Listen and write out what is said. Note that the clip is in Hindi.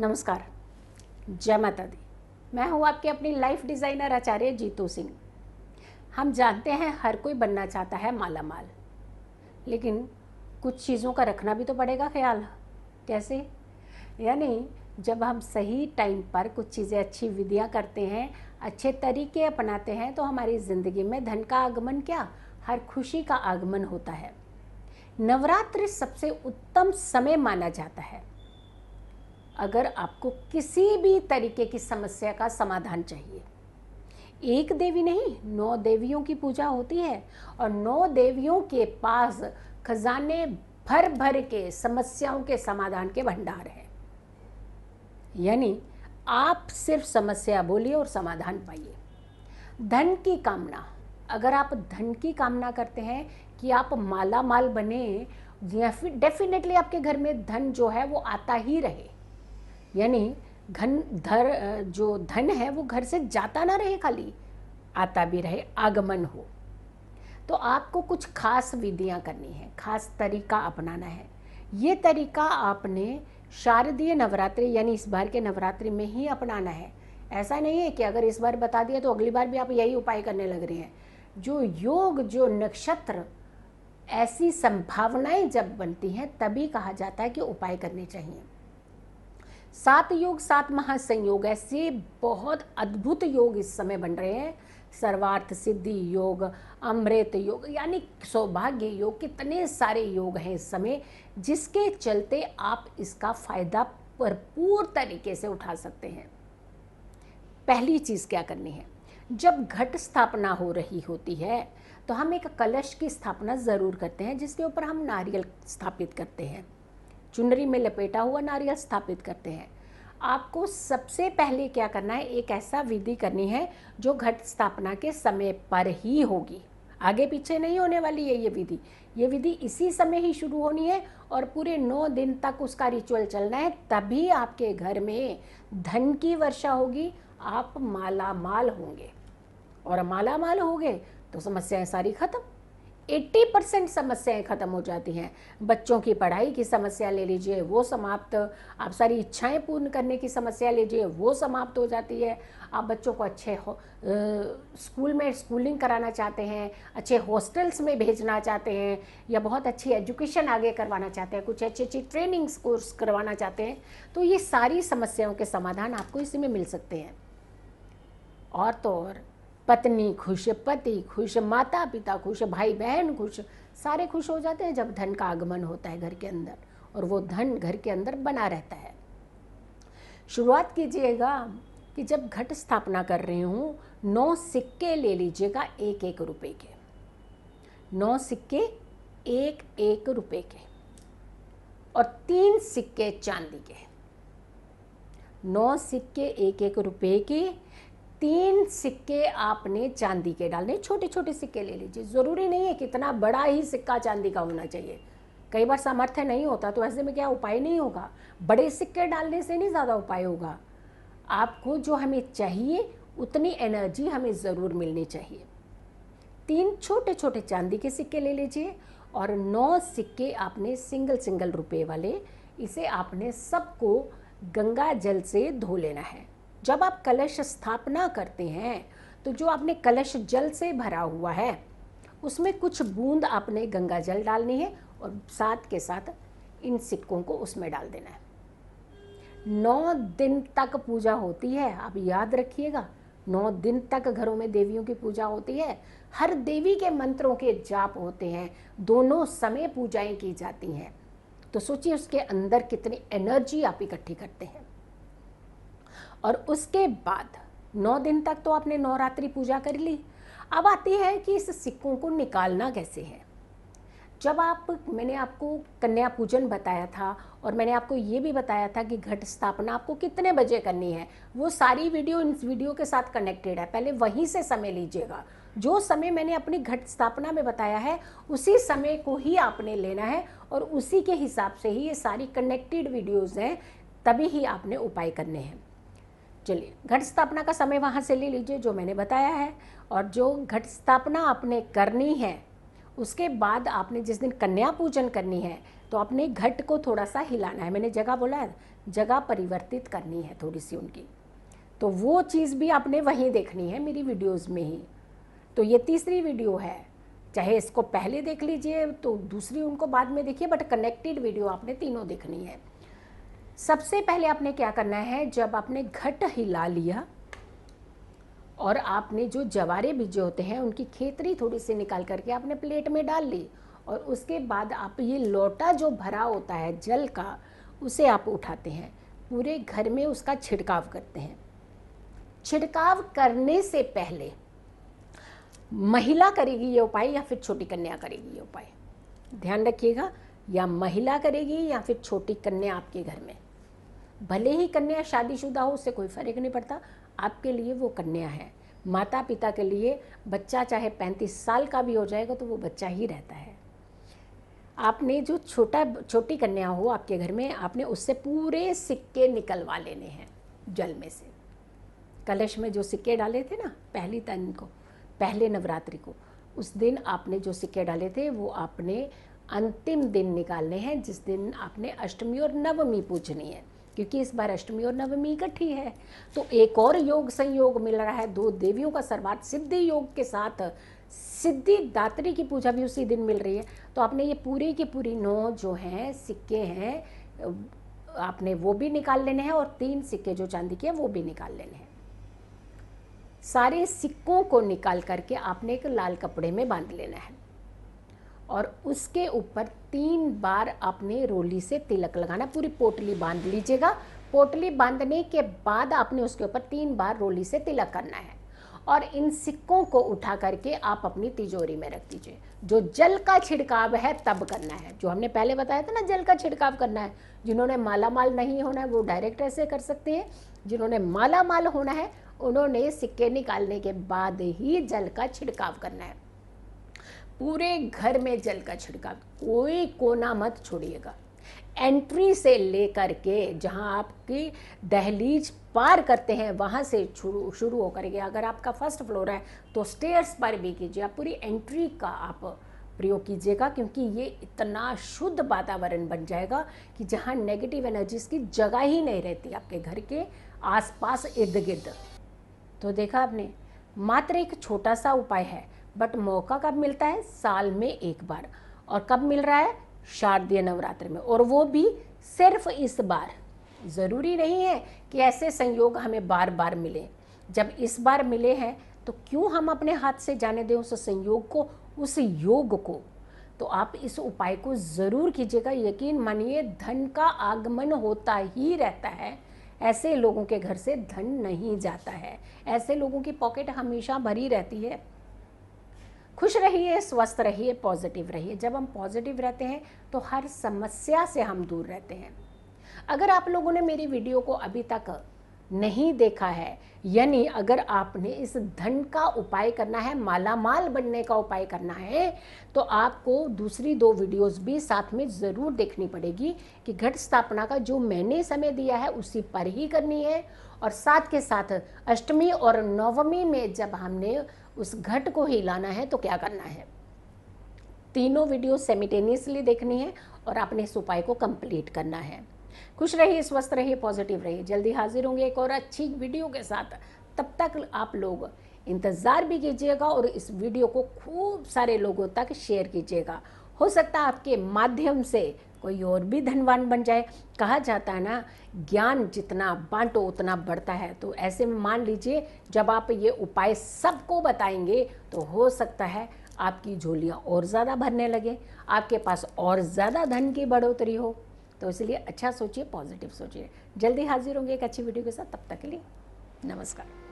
नमस्कार, जय माता दी। मैं हूँ आपके अपनी लाइफ डिज़ाइनर आचार्य जीतू सिंह। हम जानते हैं हर कोई बनना चाहता है माला माल, लेकिन कुछ चीज़ों का रखना भी तो पड़ेगा ख्याल। कैसे? यानी जब हम सही टाइम पर कुछ चीज़ें, अच्छी विधियाँ करते हैं, अच्छे तरीके अपनाते हैं, तो हमारी ज़िंदगी में धन का आगमन क्या, हर खुशी का आगमन होता है। नवरात्रि सबसे उत्तम समय माना जाता है अगर आपको किसी भी तरीके की समस्या का समाधान चाहिए। एक देवी नहीं, 9 देवियों की पूजा होती है और 9 देवियों के पास खजाने भर भर के समस्याओं के समाधान के भंडार हैं। यानी आप सिर्फ समस्या बोलिए और समाधान पाइए। धन की कामना, अगर आप धन की कामना करते हैं कि आप माला माल बने, या फिर डेफिनेटली आपके घर में धन जो है वो आता ही रहे। यानी जो धन है वो घर से जाता ना रहे, खाली आता भी रहे, आगमन हो। तो आपको कुछ खास विधियां करनी है, खास तरीका अपनाना है। ये तरीका आपने शारदीय नवरात्रि यानी इस बार के नवरात्रि में ही अपनाना है। ऐसा नहीं है कि अगर इस बार बता दिया तो अगली बार भी आप यही उपाय करने लग रहे हैं। जो योग, जो नक्षत्र, ऐसी संभावनाएं जब बनती हैं तभी कहा जाता है कि उपाय करने चाहिए। 7 योग 7 महासंयोग, ऐसे बहुत अद्भुत योग इस समय बन रहे हैं। सर्वार्थ सिद्धि योग, अमृत योग, यानी सौभाग्य योग, कितने सारे योग हैं इस समय, जिसके चलते आप इसका फायदा भरपूर तरीके से उठा सकते हैं। पहली चीज क्या करनी है, जब घट स्थापना हो रही होती है तो हम एक कलश की स्थापना जरूर करते हैं, जिसके ऊपर हम नारियल स्थापित करते हैं, चुनरी में लपेटा हुआ नारियल स्थापित करते हैं। आपको सबसे पहले क्या करना है, एक ऐसा विधि करनी है जो घट स्थापना के समय पर ही होगी, आगे पीछे नहीं होने वाली है ये विधि। ये विधि इसी समय ही शुरू होनी है और पूरे 9 दिन तक उसका रिचुअल चलना है, तभी आपके घर में धन की वर्षा होगी, आप माला माल होंगे। और माला माल हो गए तो समस्याएं सारी खत्म। 80% समस्याएं खत्म हो जाती हैं। बच्चों की पढ़ाई की समस्या ले लीजिए, वो समाप्त। आप सारी इच्छाएं पूर्ण करने की समस्या लीजिए, वो समाप्त हो जाती है। आप बच्चों को अच्छे स्कूल में स्कूलिंग कराना चाहते हैं, अच्छे हॉस्टल्स में भेजना चाहते हैं, या बहुत अच्छी एजुकेशन आगे करवाना चाहते हैं, कुछ अच्छी अच्छी ट्रेनिंग्स कोर्स करवाना चाहते हैं, तो ये सारी समस्याओं के समाधान आपको इसी में मिल सकते हैं। और तो और पत्नी खुश, पति खुश, माता पिता खुश, भाई बहन खुश, सारे खुश हो जाते हैं जब धन का आगमन होता है घर के अंदर, और वो धन घर के अंदर बना रहता है। शुरुआत कीजिएगा कि जब घट स्थापना कर रही हूँ, 9 सिक्के ले लीजिएगा 1-1 रुपए के। 9 सिक्के 1-1 रुपए के और 3 सिक्के चांदी के। 9 सिक्के 1-1 रुपए के, 3 सिक्के आपने चांदी के डालने। छोटे छोटे सिक्के ले लीजिए, ज़रूरी नहीं है कितना बड़ा ही सिक्का चांदी का होना चाहिए। कई बार सामर्थ्य नहीं होता तो ऐसे में क्या उपाय नहीं होगा, बड़े सिक्के डालने से नहीं ज़्यादा उपाय होगा। आपको जो हमें चाहिए उतनी एनर्जी हमें ज़रूर मिलनी चाहिए। 3 छोटे छोटे चांदी के सिक्के ले लीजिए और 9 सिक्के आपने सिंगल रुपए वाले, इसे आपने सबको गंगा जल से धो लेना है। जब आप कलश स्थापना करते हैं तो जो आपने कलश जल से भरा हुआ है उसमें कुछ बूंद आपने गंगा जल डालनी है और साथ के साथ इन सिक्कों को उसमें डाल देना है। 9 दिन तक पूजा होती है, आप याद रखिएगा। 9 दिन तक घरों में देवियों की पूजा होती है, हर देवी के मंत्रों के जाप होते हैं, दोनों समय पूजाएं की जाती हैं। तो सोचिए उसके अंदर कितनी एनर्जी आप इकट्ठी करते हैं। और उसके बाद 9 दिन तक तो आपने नवरात्रि पूजा कर ली। अब आती है कि इस सिक्कों को निकालना कैसे है। जब मैंने आपको कन्या पूजन बताया था और मैंने आपको ये भी बताया था कि घट स्थापना आपको कितने बजे करनी है, वो सारी वीडियो इस वीडियो के साथ कनेक्टेड है, पहले वहीं से समय लीजिएगा। जो समय मैंने अपनी घट स्थापना में बताया है उसी समय को ही आपने लेना है और उसी के हिसाब से ही ये सारी कनेक्टेड वीडियोज़ हैं, तभी ही आपने उपाय करने हैं। चलिए, घट स्थापना का समय वहाँ से ले लीजिए जो मैंने बताया है, और जो घट स्थापना आपने करनी है उसके बाद आपने जिस दिन कन्या पूजन करनी है तो अपने घट को थोड़ा सा हिलाना है। मैंने जगह बोला है, जगह परिवर्तित करनी है थोड़ी सी उनकी, तो वो चीज़ भी आपने वहीं देखनी है मेरी वीडियोज़ में ही। तो ये तीसरी वीडियो है, चाहे इसको पहले देख लीजिए तो दूसरी उनको बाद में देखिए, बट कनेक्टेड वीडियो आपने तीनों देखनी है। सबसे पहले आपने क्या करना है, जब आपने घट हिला लिया और आपने जो जवारे बीजे होते हैं उनकी खेतरी थोड़ी सी निकाल करके आपने प्लेट में डाल ली, और उसके बाद आप ये लोटा जो भरा होता है जल का, उसे आप उठाते हैं, पूरे घर में उसका छिड़काव करते हैं। छिड़काव करने से पहले महिला करेगी ये उपाय या फिर छोटी कन्या करेगी ये उपाय, ध्यान रखिएगा, या महिला करेगी या फिर छोटी कन्या आपके घर में। भले ही कन्या शादीशुदा हो, उससे कोई फर्क नहीं पड़ता, आपके लिए वो कन्या है। माता पिता के लिए बच्चा चाहे 35 साल का भी हो जाएगा तो वो बच्चा ही रहता है। आपने जो छोटी कन्या हो आपके घर में, आपने उससे पूरे सिक्के निकलवा लेने हैं जल में से। कलश में जो सिक्के डाले थे ना पहली दिन को, पहले नवरात्रि को, उस दिन आपने जो सिक्के डाले थे वो आपने अंतिम दिन निकालने हैं, जिस दिन आपने अष्टमी और नवमी पूजनी है, क्योंकि इस बार अष्टमी और नवमी इकट्ठी है। तो एक और योग संयोग मिल रहा है, 2 देवियों का सर्वार्थ सिद्धि योग के साथ सिद्धि दात्री की पूजा भी उसी दिन मिल रही है। तो आपने ये पूरी की पूरी 9 जो हैं सिक्के हैं आपने वो भी निकाल लेने हैं, और 3 सिक्के जो चांदी के हैं वो भी निकाल लेने हैं। सारे सिक्कों को निकाल करके आपने एक लाल कपड़े में बांध लेना है, और उसके ऊपर 3 बार आपने रोली से तिलक लगाना। पूरी पोटली बांध लीजिएगा। पोटली बांधने के बाद आपने उसके ऊपर 3 बार रोली से तिलक करना है, और इन सिक्कों को उठा करके आप अपनी तिजोरी में रख दीजिए। जो जल का छिड़काव है तब करना है, जो हमने पहले बताया था ना, जल का छिड़काव करना है। जिन्होंने माला माल नहीं होना है वो डायरेक्ट ऐसे कर सकते हैं, जिन्होंने माला माल होना है उन्होंने सिक्के निकालने के बाद ही जल का छिड़काव करना है। पूरे घर में जल का छिड़काव, कोई कोना मत छोड़िएगा। एंट्री से लेकर के जहां आपकी दहलीज पार करते हैं वहां से शुरू होकर के, अगर आपका फर्स्ट फ्लोर है तो स्टेयर्स पर भी कीजिए, आप पूरी एंट्री का आप प्रयोग कीजिएगा, क्योंकि ये इतना शुद्ध वातावरण बन जाएगा कि जहां नेगेटिव एनर्जीज की जगह ही नहीं रहती आपके घर के आसपास इर्द गिर्द। तो देखा आपने, मात्र एक छोटा सा उपाय है, बट मौका कब मिलता है, साल में एक बार, और कब मिल रहा है, शारदीय नवरात्र में, और वो भी सिर्फ इस बार। ज़रूरी नहीं है कि ऐसे संयोग हमें बार बार मिले। जब इस बार मिले हैं तो क्यों हम अपने हाथ से जाने दें उस संयोग को, उस योग को। तो आप इस उपाय को ज़रूर कीजिएगा। यकीन मानिए, धन का आगमन होता ही रहता है, ऐसे लोगों के घर से धन नहीं जाता है, ऐसे लोगों की पॉकेट हमेशा भरी रहती है। खुश रहिए, स्वस्थ रहिए, पॉजिटिव रहिए। जब हम पॉजिटिव रहते हैं तो हर समस्या से हम दूर रहते हैं। अगर आप लोगों ने मेरी वीडियो को अभी तक नहीं देखा है, यानी अगर आपने इस धन का उपाय करना है, मालामाल बनने का उपाय करना है, तो आपको दूसरी 2 वीडियोस भी साथ में ज़रूर देखनी पड़ेगी कि घट स्थापना का जो मैंने समय दिया है उसी पर ही करनी है, और साथ के साथ अष्टमी और नवमी में जब हमने उस घट को हिलाना है तो क्या करना है। तीनों वीडियो साइमल्टेनियसली देखनी है और आपने इस उपाय को कंप्लीट करना है। खुश रहिए, स्वस्थ रहिए, पॉजिटिव रहिए। जल्दी हाजिर होंगे एक और अच्छी वीडियो के साथ। तब तक आप लोग इंतज़ार भी कीजिएगा और इस वीडियो को खूब सारे लोगों तक शेयर कीजिएगा। हो सकता है आपके माध्यम से कोई और भी धनवान बन जाए। कहा जाता है ना, ज्ञान जितना बांटो उतना बढ़ता है। तो ऐसे में मान लीजिए, जब आप ये उपाय सबको बताएंगे तो हो सकता है आपकी झोलियाँ और ज़्यादा भरने लगे, आपके पास और ज़्यादा धन की बढ़ोतरी हो। तो इसलिए अच्छा सोचिए, पॉजिटिव सोचिए। जल्दी हाजिर होंगे एक अच्छी वीडियो के साथ। तब तक के लिए नमस्कार।